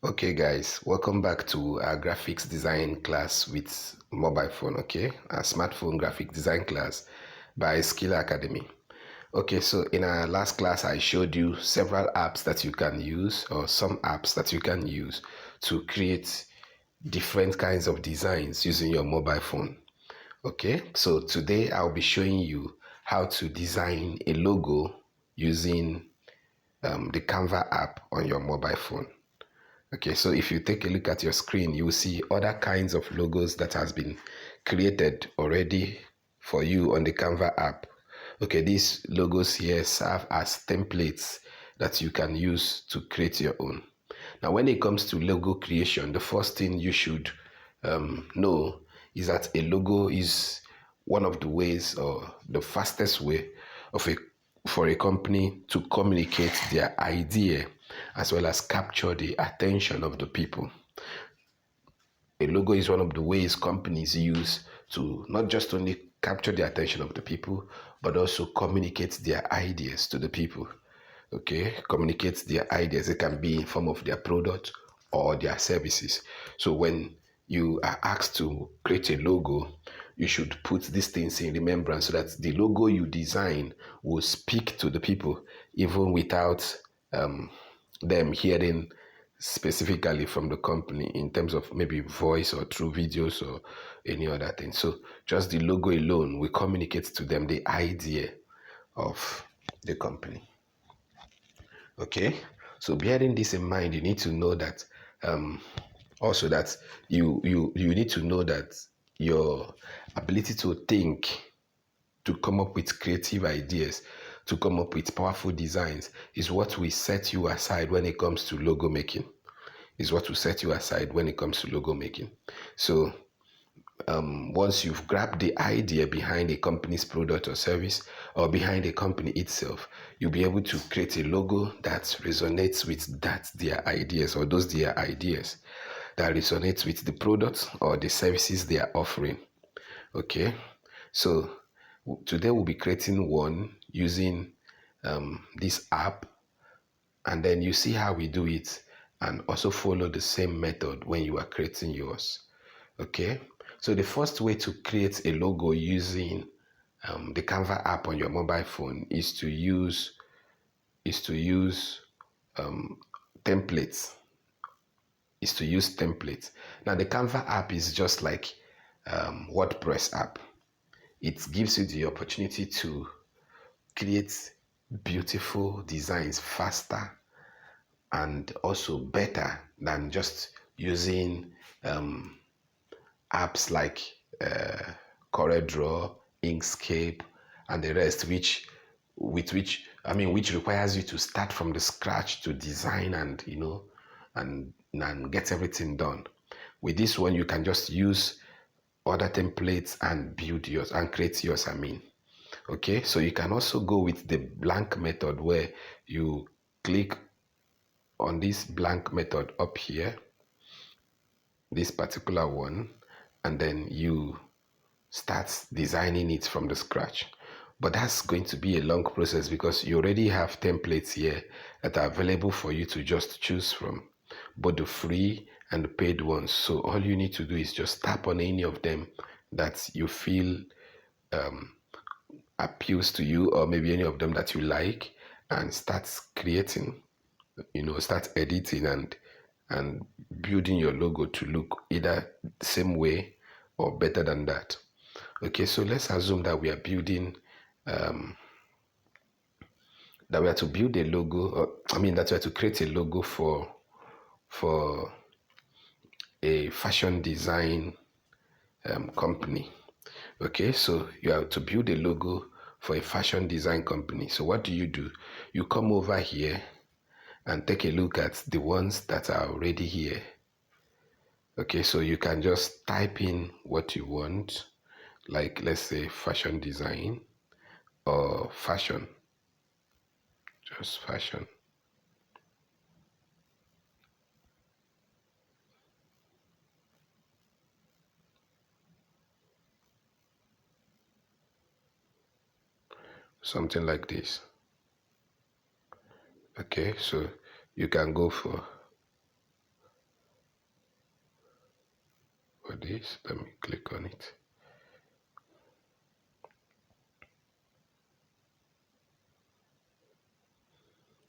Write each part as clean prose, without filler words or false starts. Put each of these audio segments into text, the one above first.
Okay guys, welcome back to our graphics design class with mobile phone, okay? Our smartphone graphic design class by Skill Academy. Okay, so in our last class I showed you several apps that you can use, or some apps that you can use to create different kinds of designs using your mobile phone. Okay, so today I'll be showing you how to design a logo using the Canva app on your mobile phone. Okay, so if you take a look at your screen, you will see other kinds of logos that has been created already for you on the Canva app. Okay, these logos here serve as templates that you can use to create your own. Now, when it comes to logo creation, the first thing you should know is that a logo is one of the ways or the fastest way of for a company to communicate their idea as well as capture the attention of the people. A logo is one of the ways companies use to not just only capture the attention of the people, but also communicate their ideas to the people. Okay, communicate their ideas. It can be in form of their product or their services. So when you are asked to create a logo, you should put these things in remembrance so that the logo you design will speak to the people even without them hearing specifically from the company in terms of maybe voice or through videos or any other thing. So just the logo alone will communicate to them the idea of the company. Okay, so bearing this in mind, you need to know that also that you need to know that your ability to think, to come up with creative ideas, to come up with powerful designs is what will set you aside when it comes to logo making. Is what will set you aside when it comes to logo making. So once you've grabbed the idea behind a company's product or service or behind a company itself, you'll be able to create a logo that resonates with their ideas, or those their ideas that resonates with the products or the services they are offering. Okay, so today we'll be creating one using this app, and then you see how we do it and also follow the same method when you are creating yours. Okay, so the first way to create a logo using the Canva app on your mobile phone is to use templates. Is to use templates. Now the Canva app is just like WordPress app. It gives you the opportunity to create beautiful designs faster and also better than just using apps like CorelDRAW, Inkscape, and the rest, which requires you to start from the scratch to design and and get everything done. With this one, you can just use other templates and build yours and create yours. Okay, so you can also go with the blank method where you click on this blank method up here, this particular one, and then you start designing it from the scratch. But that's going to be a long process because you already have templates here that are available for you to just choose from, both the free and the paid ones. So all you need to do is just tap on any of them that you feel appeals to you, or maybe any of them that you like, and start creating, start editing and building your logo to look either the same way or better than that. Okay, so let's assume that we are building that we are to build a logo, or that we are to create a logo for a fashion design company. Okay, so you have to build a logo for a fashion design company. So what do? You come over here and take a look at the ones that are already here. Okay, so you can just type in what you want, like let's say fashion design or fashion, just fashion. Something like this. Okay, so you can go for this. Let me click on it.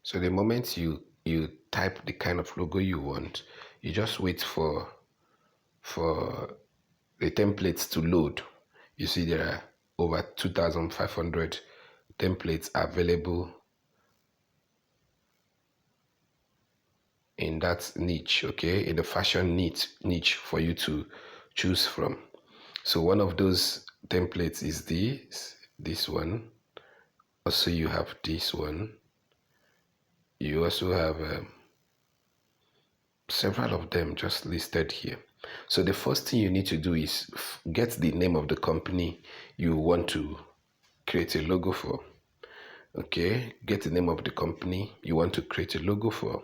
So the moment you type the kind of logo you want, you just wait for the templates to load. You see there are over 2,500 templates available in that niche, okay, in the fashion niche for you to choose from. So one of those templates is this one. Also, you have this one. You also have several of them just listed here. So the first thing you need to do is get the name of the company you want to create a logo for. Okay, get the name of the company you want to create a logo for,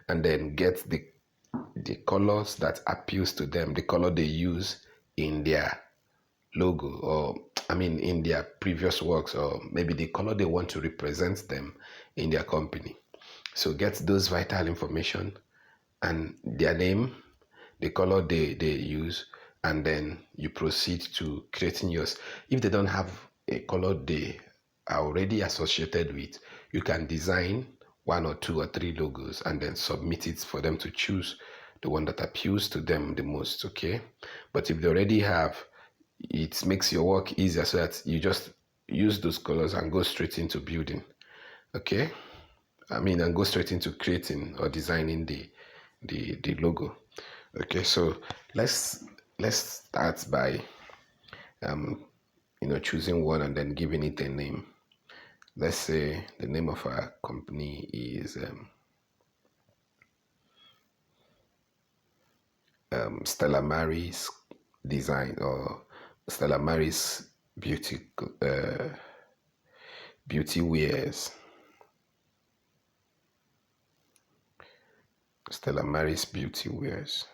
and then get the colors that appeals to them, the color they use in their logo, or I mean in their previous works, or maybe the color they want to represent them in their company. So get those vital information and their name, the color they use, and then you proceed to creating yours. If they don't have a color they are already associated with, you can design one or two or three logos and then submit it for them to choose the one that appeals to them the most, okay? But if they already have, it makes your work easier so that you just use those colors and go straight into building, okay? And go straight into creating or designing the logo. Okay, so let's start by choosing one and then giving it a name. Let's say the name of our company is Stella Maris Design, or Stella Maris Beauty Wears. Stella Maris Beauty Wears,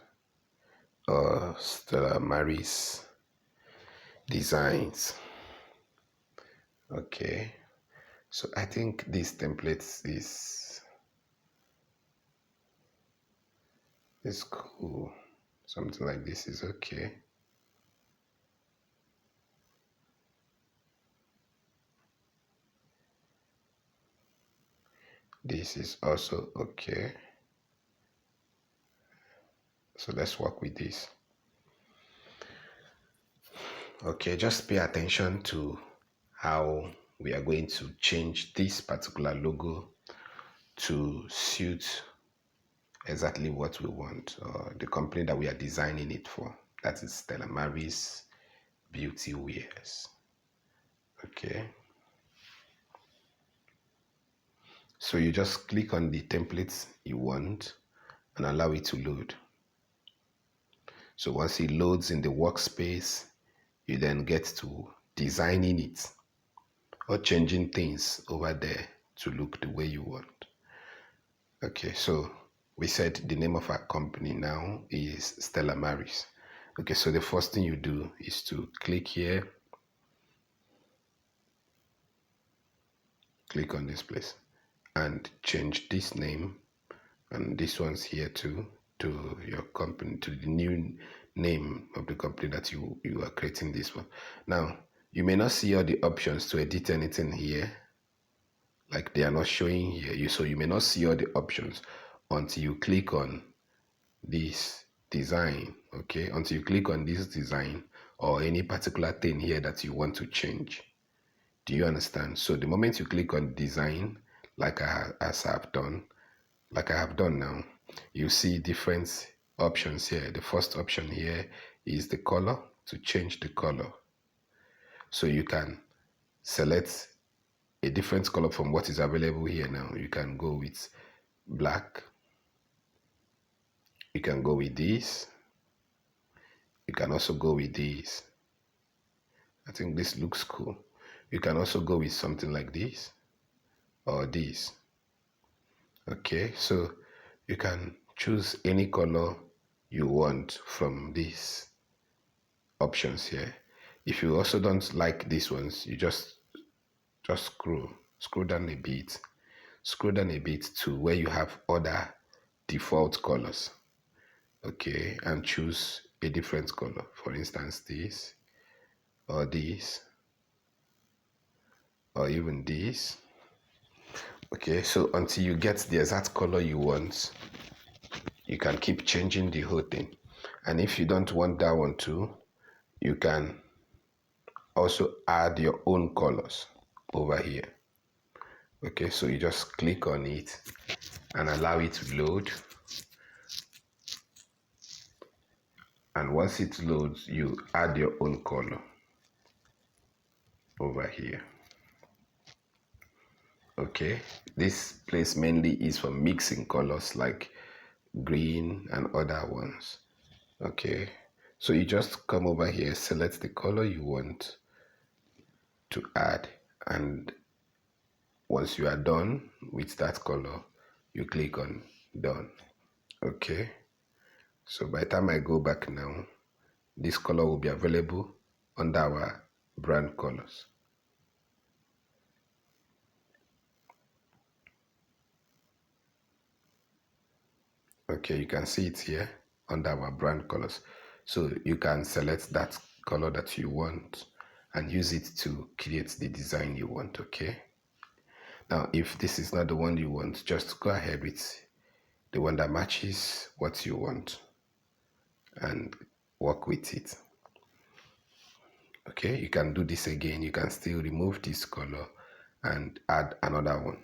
or Stella Maris Designs. Okay, so I think this template is cool. Something like this is okay. This is also okay. So let's work with this. Okay, just pay attention to how we are going to change this particular logo to suit exactly what we want, or the company that we are designing it for. That is Stella Maris Beauty Wears. Okay. So you just click on the templates you want and allow it to load. So once it loads in the workspace, you then get to designing it or changing things over there to look the way you want. Okay, so we said the name of our company now is Stella Maris. Okay, so the first thing you do is to click here, click on this place, and change this name, and this one's here too, to your company, to the new name of the company that you are creating this one. Now, you may not see all the options to edit anything here, like they are not showing here. So you may not see all the options until you click on this design, okay? Until you click on this design or any particular thing here that you want to change. Do you understand? So the moment you click on design, like I have done now, you see different options here. The first option here is the color, to change the color. So you can select a different color from what is available here now. You can go with black. You can go with this. You can also go with this. I think this looks cool. You can also go with something like this or this. Okay, so you can choose any color you want from these options here. If you also don't like these ones, you just scroll down a bit. Scroll down a bit to where you have other default colors. Okay, and choose a different color. For instance, this, or this, or even this. Okay, so until you get the exact color you want, you can keep changing the whole thing. And if you don't want that one too, you can also add your own colors over here. Okay, so you just click on it and allow it to load. And once it loads, you add your own color over here. Okay, this place mainly is for mixing colors like green and other ones. Okay, so you just come over here, select the color you want to add, and once you are done with that color, you click on done. Okay, so by the time I go back now, this color will be available under our brand colors. Okay, you can see it here under our brand colors. So you can select that color that you want and use it to create the design you want. Okay, now if this is not the one you want, just go ahead with the one that matches what you want and work with it. Okay, you can do this again. You can still remove this color and add another one.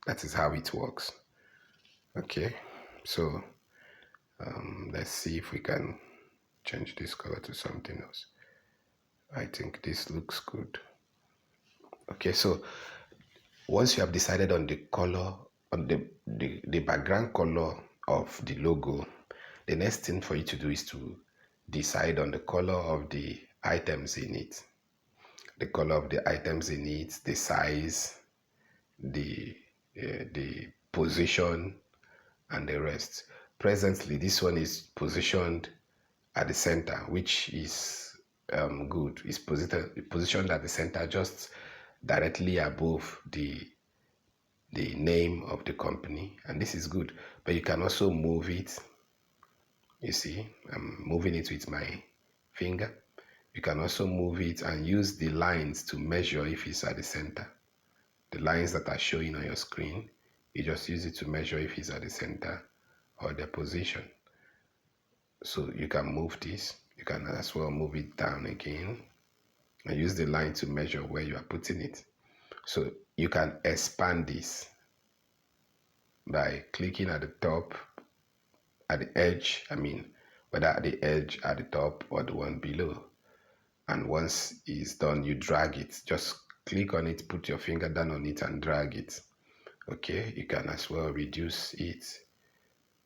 That is how it works. Okay, so let's see if we can change this color to something else. I think this looks good. Okay, so once you have decided on the color, on the background color of the logo, the next thing for you to do is to decide on the color of the items in it. The color of the items in it, the size, the position, and the rest. Presently, this one is positioned at the center, which is good. It's positioned at the center, just directly above the name of the company, and this is good. But you can also move it. You see, I'm moving it with my finger. You can also move it and use the lines to measure if it's at the center. The lines that are showing on your screen, you just use it to measure if it's at the center or the position. So you can move this. You can as well move it down again and use the line to measure where you are putting it. So you can expand this by clicking at the top, at the edge, whether at the edge, at the top, or the one below. And once it's done, you drag it. Just click on it, put your finger down on it and drag it. Okay, you can as well reduce it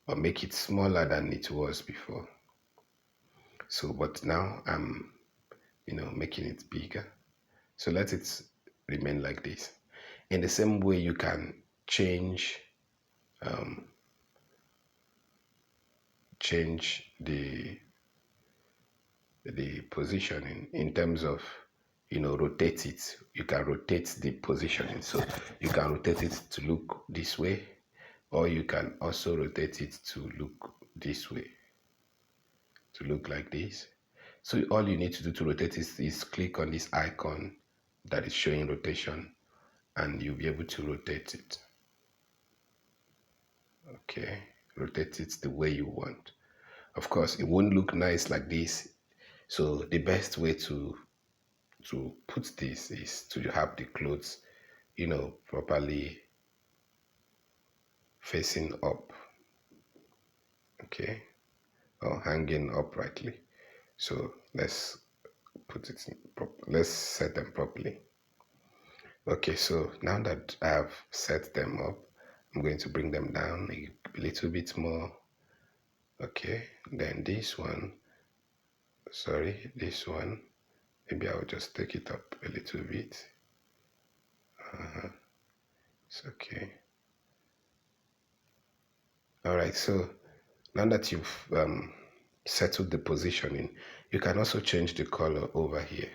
or make it smaller than it was before. So, but now I'm, making it bigger. So let it remain like this. In the same way, you can change the positioning in terms of rotate it. You can rotate the positioning, so you can rotate it to look this way, or you can also rotate it to look this way, to look like this. So all you need to do to rotate it is click on this icon that is showing rotation, and you'll be able to rotate it. Okay, rotate it the way you want. Of course, it won't look nice like this, so the best way to put this is to have the clothes properly facing up, okay, or hanging uprightly. So let's put it in let's set them properly. Okay, so now that I have set them up, I'm going to bring them down a little bit more. Okay, then this one, maybe I'll just take it up a little bit. It's okay. All right, so now that you've settled the positioning, you can also change the color over here.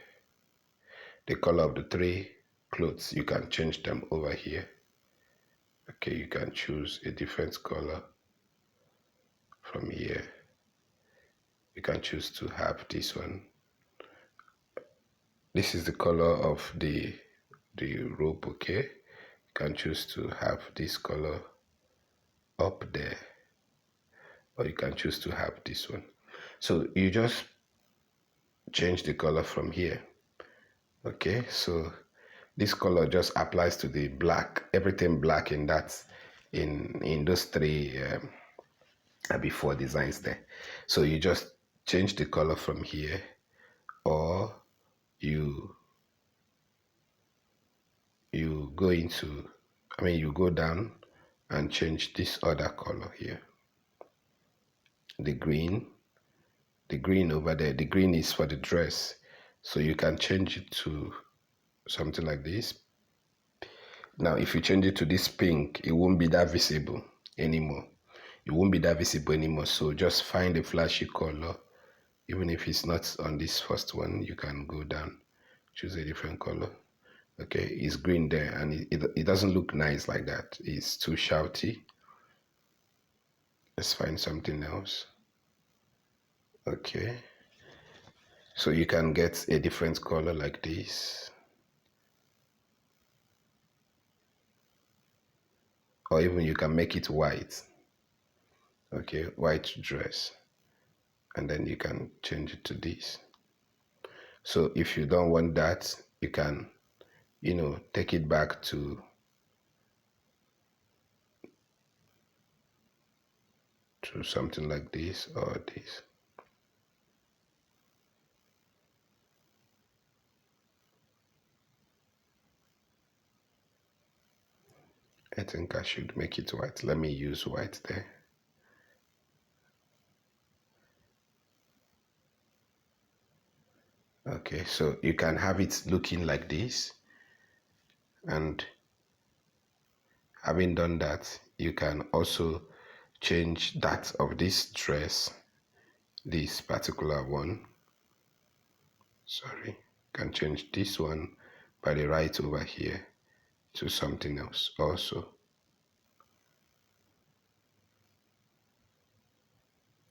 The color of the three clothes, you can change them over here. Okay, you can choose a different color from here. can choose to have this one. This is the color of the rope, okay? You can choose to have this color up there, or you can choose to have this one. So you just change the color from here. Okay, so this color just applies to the black, everything black in that, in those three before designs there. So you just change the color from here, or you go into, you go down and change this other color here, the green over there. The green is for the dress, so you can change it to something like this. Now if you change it to this pink, it won't be that visible anymore. So just find a flashy color. Even if it's not on this first one, you can go down, choose a different color. Okay, it's green there, and it doesn't look nice like that. It's too shouty. Let's find something else. Okay, so you can get a different color like this, or even you can make it white. Okay, white dress, and then you can change it to this. So if you don't want that, you can, take it back to something like this or this. I think I should make it white. Let me use white there. Okay, so you can have it looking like this, and having done that, you can also change that of this dress, this particular one. Sorry, you can change this one by the right over here to something else also.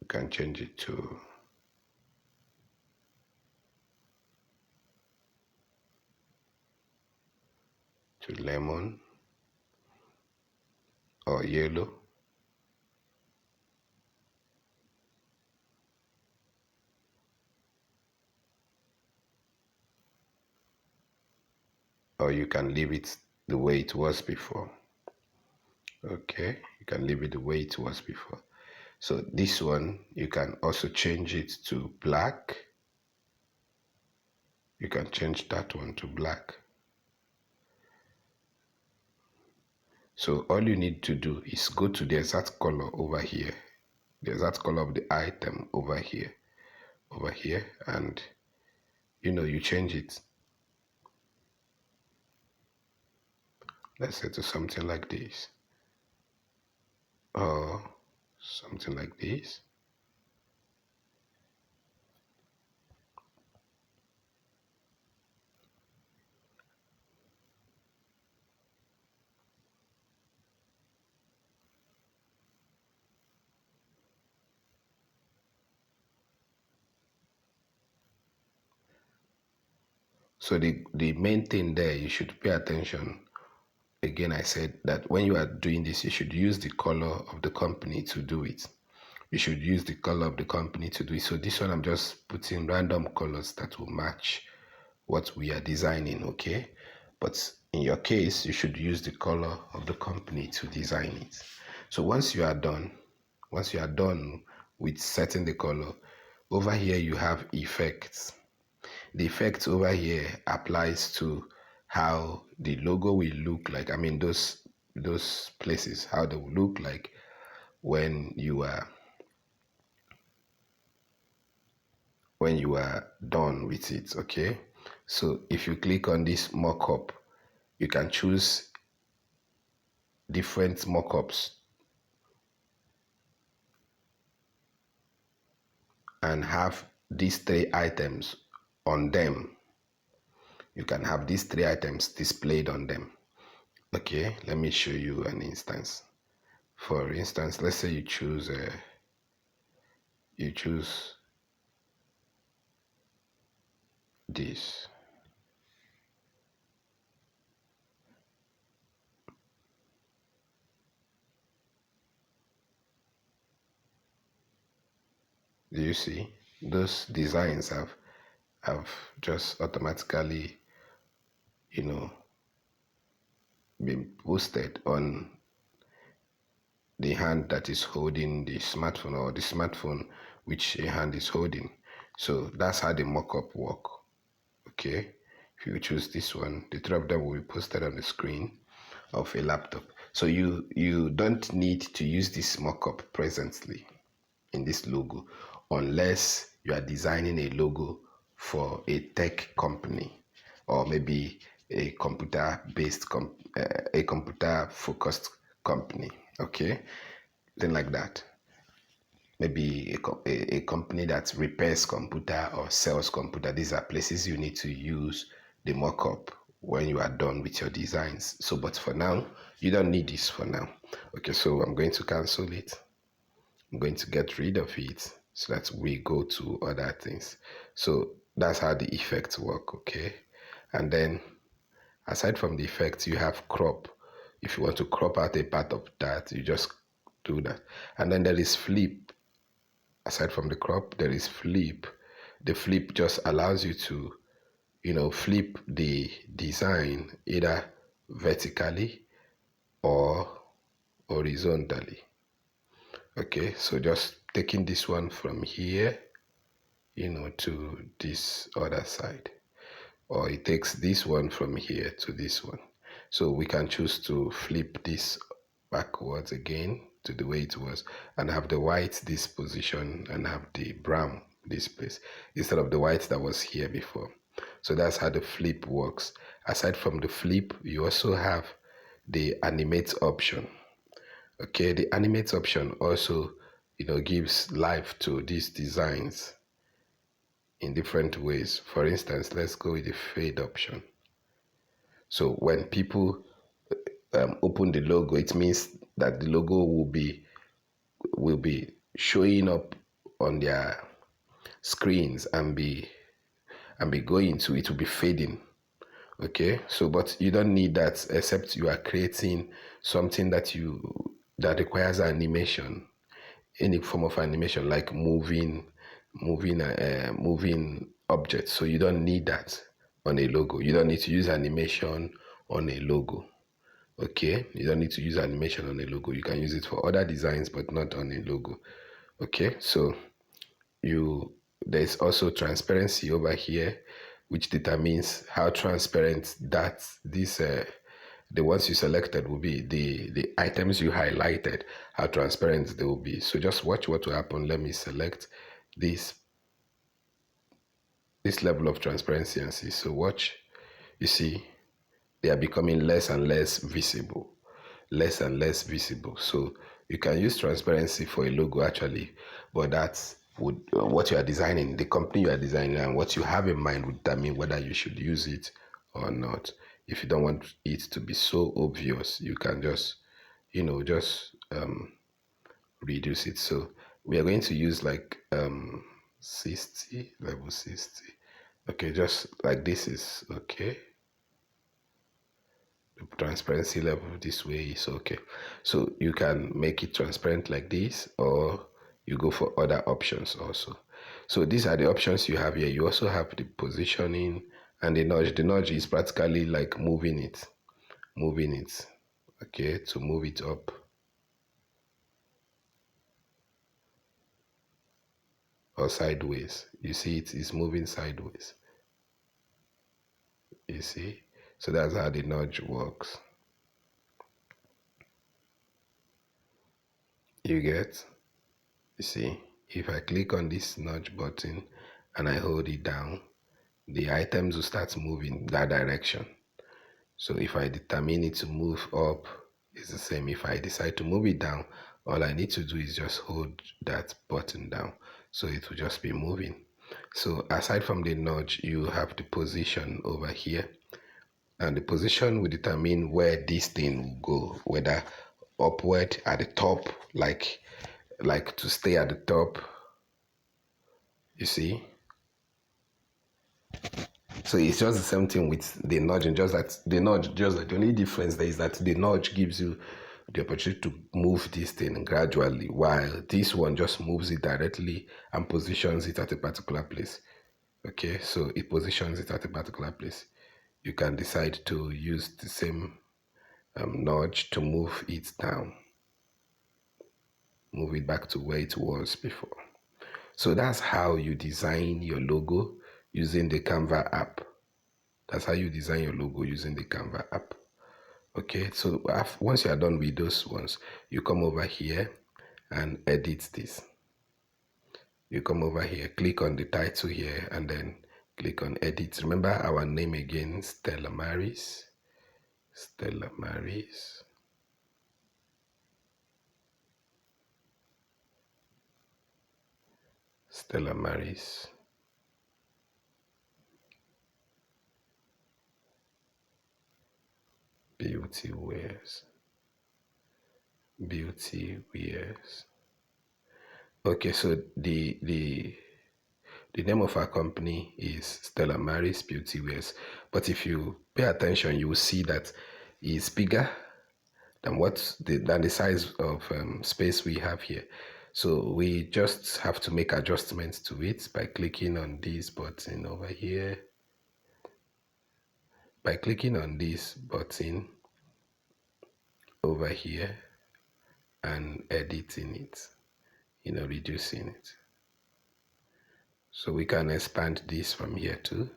You can change it to lemon or yellow. Or you can leave it the way it was before. Okay, you can leave it the way it was before. So this one, you can also change it to black. You can change that one to black. So all you need to do is go to the exact color over here, the exact color of the item over here, and you change it. Let's say to something like this, or something like this. So the main thing there, you should pay attention. Again, I said that when you are doing this, you should use the color of the company to do it. You should use the color of the company to do it. So this one, I'm just putting random colors that will match what we are designing, okay? But in your case, you should use the color of the company to design it. So once you are done with setting the color, over here you have effects. The effect over here applies to how the logo will look like. Those places, how they will look like when you are done with it. Okay, so if you click on this mockup, you can choose different mockups and have these three items on them. You can have these three items displayed on them. Okay, let me show you an instance. For instance, let's say you choose this. Do you see? Those designs have just automatically, you know, been posted on the hand that is holding the smartphone, or the smartphone which a hand is holding. So that's how the mock-up work. Okay, if you choose this one, the three of them will be posted on the screen of a laptop. So you don't need to use this mock-up presently in this logo unless you are designing a logo for a tech company, or maybe a a computer focused company. Okay, then like that, maybe a company that repairs computer or sells computer. These are places you need to use the mock-up when you are done with your designs. So but for now, you don't need this for now. Okay, so I'm going to cancel it. I'm going to get rid of it so that we go to other things. So that's how the effects work. Okay, and then aside from the effects, you have crop. If you want to crop out a part of that, you just do that. And then there is flip. Aside from the crop, there is flip. The flip just allows you to, flip the design either vertically or horizontally. Okay, so just taking this one from here, to this other side, or it takes this one from here to this one. So we can choose to flip this backwards again to the way it was, and have the white this position and have the brown this place instead of the white that was here before. So that's how the flip works. Aside from the flip, you also have the animate option. Okay, the animate option also, gives life to these designs in different ways. For instance, let's go with the fade option. So when people open the logo, it means that the logo will be showing up on their screens and be going to, it will be fading. Okay, so but you don't need that except you are creating something that requires animation, any form of animation like moving objects. So you don't need that on a logo. You don't need to use animation on a logo. Okay, you don't need to use animation on a logo. You can use it for other designs but not on a logo. Okay, so there's also transparency over here, which determines how transparent that the ones you selected will be, the items you highlighted, how transparent they will be. So just watch what will happen. Let me select this level of transparency and see. So watch, you see they are becoming less and less visible, less and less visible. So you can use transparency for a logo actually, but that's what you are designing, the company you are designing, and what you have in mind would determine whether you should use it or not. If you don't want it to be so obvious, you can just, just reduce it. So we are going to use like 60, level 60. Okay, just like this is okay. Transparency level this way is okay. So you can make it transparent like this, or you go for other options also. So these are the options you have here. You also have the positioning and the nudge. The nudge is practically like moving it, okay, to move it up or sideways. You see it is moving sideways, you see. So that's how the nudge works. You get? You see, if I click on this nudge button and I hold it down, the items will start moving that direction. So if I determine it to move up, it's the same. If I decide to move it down, all I need to do is just hold that button down. So it will just be moving. So aside from the nudge, you have the position over here. And the position will determine where this thing will go, whether upward at the top, like to stay at the top, you see, So it's just the same thing with the nudging, just that the only difference there is that the nudge gives you the opportunity to move this thing gradually, while this one just moves it directly and positions it at a particular place. Okay, so it positions it at a particular place. You can decide to use the same nudge to move it down, move it back to where it was before. So that's how you design your logo using the Canva app. That's how you design your logo using the Canva app. Okay, so once you are done with those ones, you come over here and edit this. You come over here, click on the title here, and then click on edit. Remember our name again, Stella Maris. Stella Maris. Stella Maris. Beauty wears. Beauty wears. Okay, so the name of our company is Stella Maris Beauty Wears. But if you pay attention, you will see that it's bigger than than the size of space we have here. So we just have to make adjustments to it by clicking on this button over here. By clicking on this button over here and editing it, reducing it. So we can expand this from here too.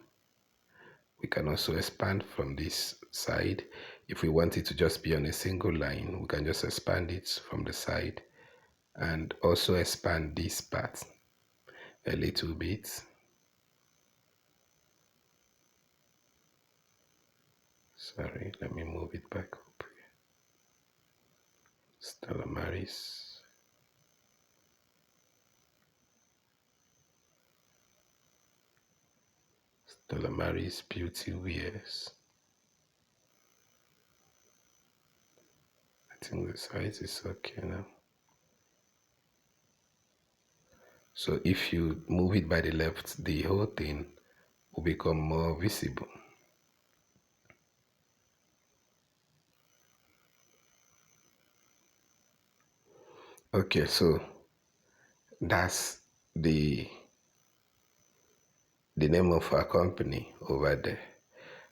We can also expand from this side. If we want it to just be on a single line, we can just expand it from the side and also expand this part a little bit. Sorry, let me move it back up. Stella Maris. Stella Maris Beauty Wears. I think the size is okay now. So if you move it by the left, the whole thing will become more visible. Okay, so that's the name of our company over there.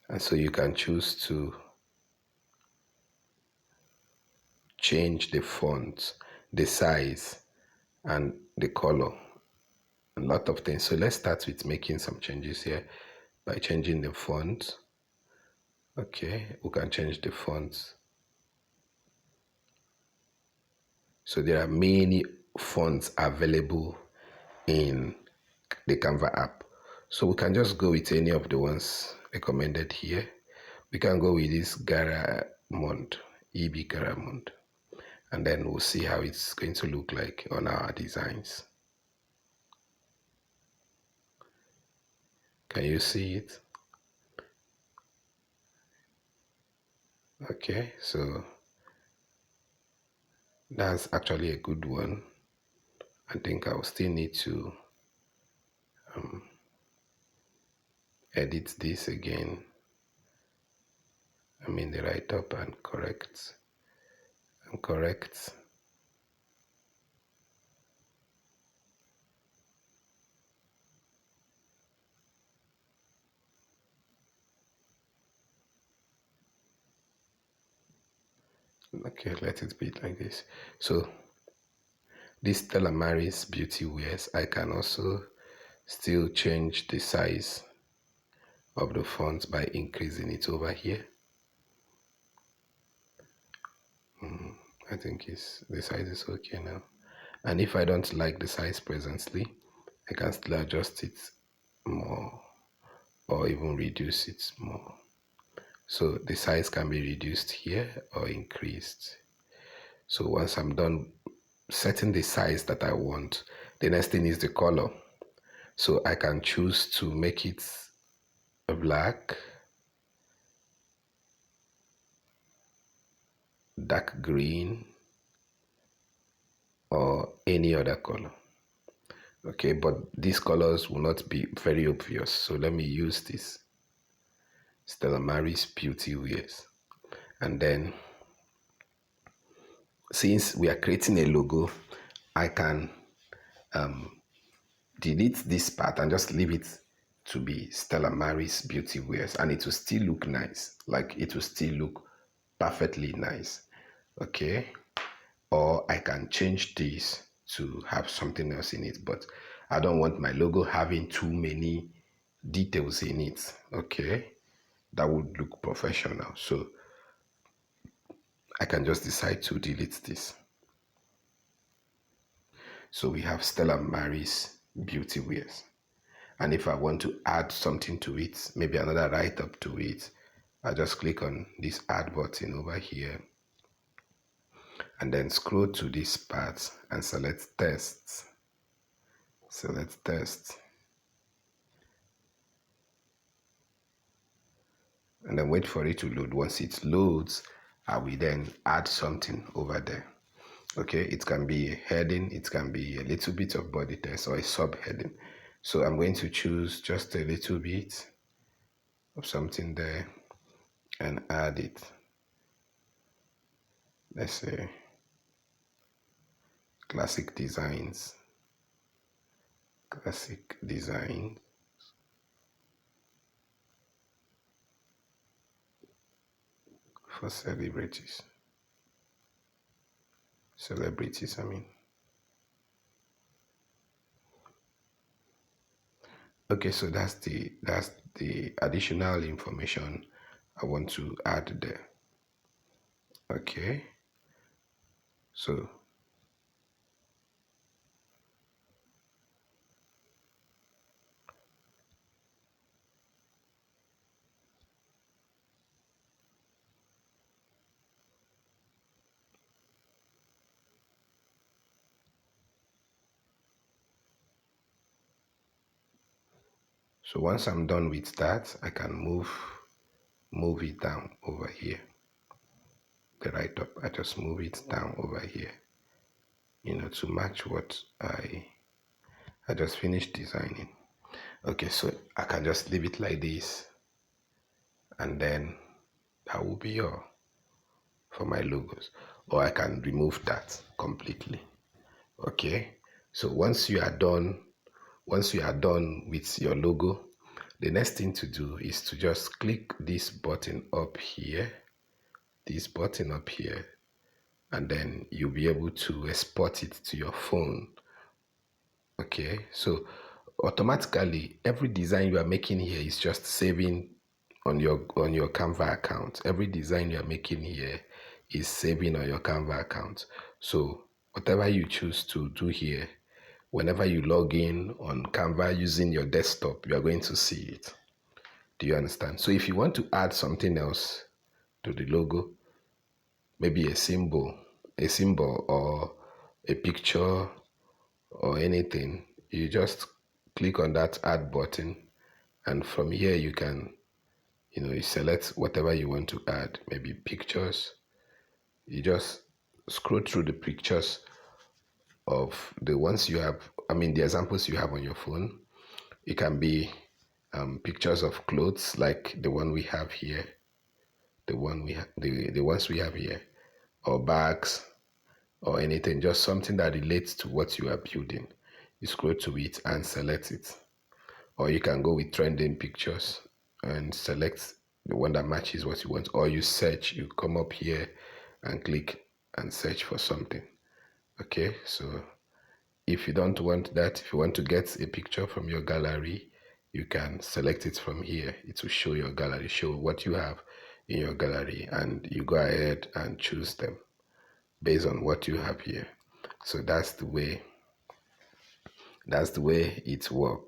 And so you can choose to change the font, the size, and the color, a lot of things. So let's start with making some changes here by changing the font. Okay, we can change the font. So there are many fonts available in the Canva app. So we can just go with any of the ones recommended here. We can go with this Garamond, EB Garamond, and then we'll see how it's going to look like on our designs. Can you see it? Okay, so that's actually a good one. I think I'll still need to edit this again. I'm in the write up and correct. And correct. Okay, let it be like this. So this Stella Maris Beauty Wears, I can also still change the size of the font by increasing it over here. I think the size is okay now. And if I don't like the size presently, I can still adjust it more or even reduce it more. So the size can be reduced here or increased. So once I'm done setting the size that I want, the next thing is the color. So I can choose to make it black, dark green, or any other color. Okay, but these colors will not be very obvious. So let me use this. Stella Maris Beauty Wears. And then since we are creating a logo, I can delete this part and just leave it to be Stella Maris Beauty Wears, and it will still look nice. Like it will still look perfectly nice. Okay. Or I can change this to have something else in it, but I don't want my logo having too many details in it. Okay. That would look professional. So I can just decide to delete this. So we have Stella Maris Beauty Wears. And if I want to add something to it, maybe another write-up to it, I just click on this add button over here and then scroll to this part and select tests. Select tests. And then wait for it to load. Once it loads, I will then add something over there. Okay, it can be a heading, it can be a little bit of body text or a subheading. So I'm going to choose just a little bit of something there and add it. Let's say classic designs. Classic design. For celebrities. Celebrities, I mean. Okay, so that's the additional information I want to add there. Okay. So once I'm done with that, I can move it down over here. The write up, I just move it down over here, to match what I just finished designing. Okay, so I can just leave it like this, and then that will be all for my logos. Or I can remove that completely. Okay, so once you are done with your logo, the next thing to do is to just click this button up here, and then you'll be able to export it to your phone. Okay, so automatically every design you are making here is just saving on your Canva account. Every design you are making here is saving on your Canva account. So whatever you choose to do here, whenever you log in on Canva using your desktop, you are going to see it. Do you understand? So if you want to add something else to the logo, maybe a symbol or a picture or anything, you just click on that add button, and from here you can, you select whatever you want to add, maybe pictures. You just scroll through the pictures of the ones you have, the examples you have on your phone. It can be pictures of clothes like the one we have here, the ones we have here, or bags, or anything, just something that relates to what you are building. You scroll to it and select it. Or you can go with trending pictures and select the one that matches what you want. Or you search, you come up here and click and search for something. Okay, so if you don't want that, if you want to get a picture from your gallery, you can select it from here. It will show your gallery, show what you have in your gallery, and you go ahead and choose them based on what you have here. So that's the way it works.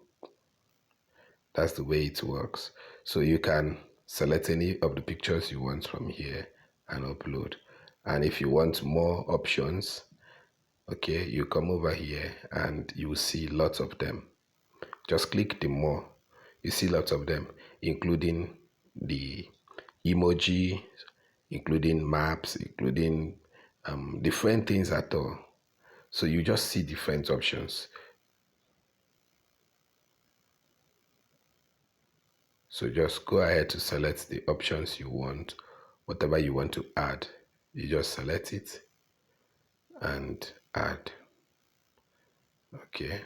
That's the way it works. So you can select any of the pictures you want from here and upload. And if you want more options, okay, you come over here and you will see lots of them. Just click the more. You see lots of them, including the emoji, including maps, including different things at all. So you just see different options. So just go ahead to select the options you want, whatever you want to add. You just select it and add. Okay,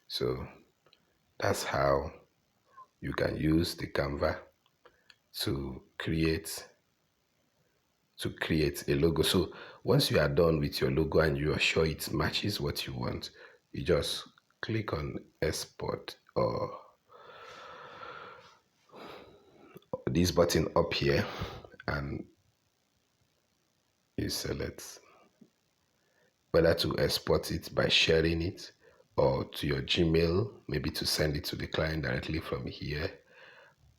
so that's how you can use the Canva to create a logo. So once you are done with your logo and you are sure it matches what you want, you just click on export or this button up here and you select whether to export it by sharing it or to your Gmail, maybe to send it to the client directly from here,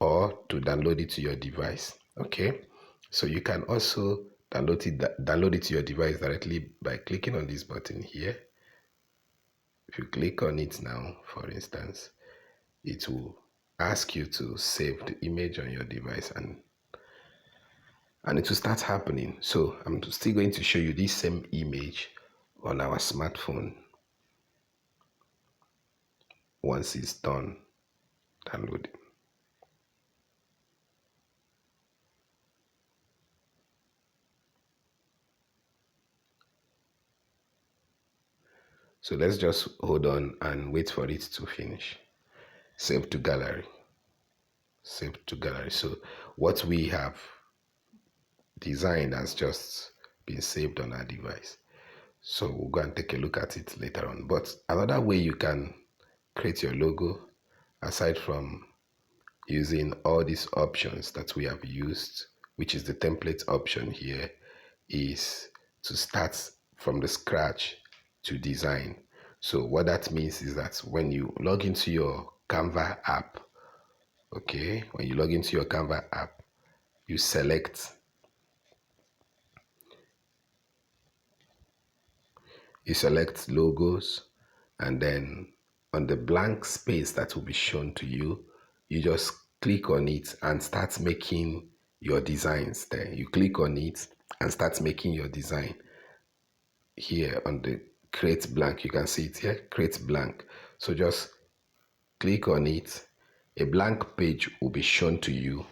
or to download it to your device. Okay, so you can also download it to your device directly by clicking on this button here. If you click on it now, for instance, it will ask you to save the image on your device and it will start happening. So I'm still going to show you this same image on our smartphone. Once it's done, download it. So let's just hold on and wait for it to finish. Save to gallery. Save to gallery. So what we have designed has just been saved on our device. So we'll go and take a look at it later on. But another way you can create your logo, aside from using all these options that we have used, which is the template option here, is to start from the scratch to design. So what that means is that when you log into your Canva app, okay, when you log into your Canva app, you select logos, and then on the blank space that will be shown to you, you just click on it and start making your designs there. You click on it and start making your design. Here on the create blank, you can see it here, create blank. So just click on it, a blank page will be shown to you,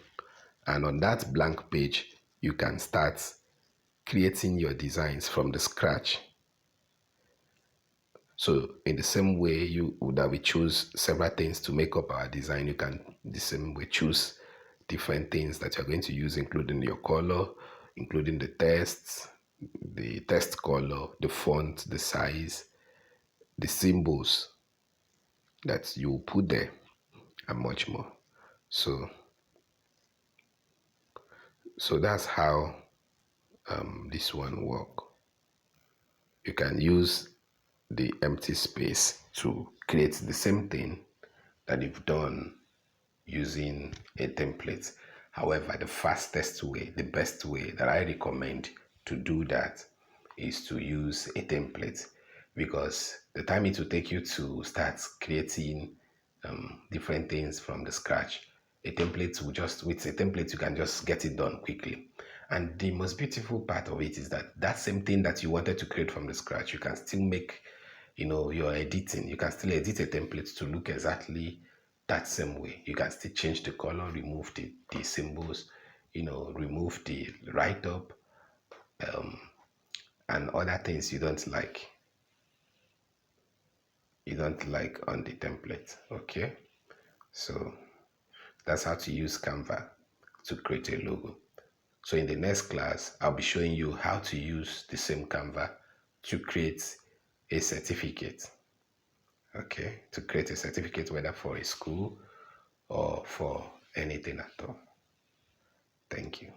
and on that blank page you can start creating your designs from the scratch. So in the same way that we choose several things to make up our design, you can the same way choose different things that you're going to use, including your color, including the text color, the font, the size, the symbols that you put there, and much more. So that's how this one work. You can use the empty space to create the same thing that you've done using a template. However, the fastest way, the best way that I recommend to do that is to use a template, because the time it will take you to start creating different things from the scratch, with a template you can just get it done quickly. And the most beautiful part of it is that same thing that you wanted to create from the scratch, you can still make, your editing. You can still edit a template to look exactly that same way. You can still change the color, remove the symbols, remove the write-up, and other things you don't like on the template. Okay, so that's how to use Canva to create a logo. So in the next class, I'll be showing you how to use the same Canva to create a certificate. Okay, to create a certificate, whether for a school or for anything at all. Thank you.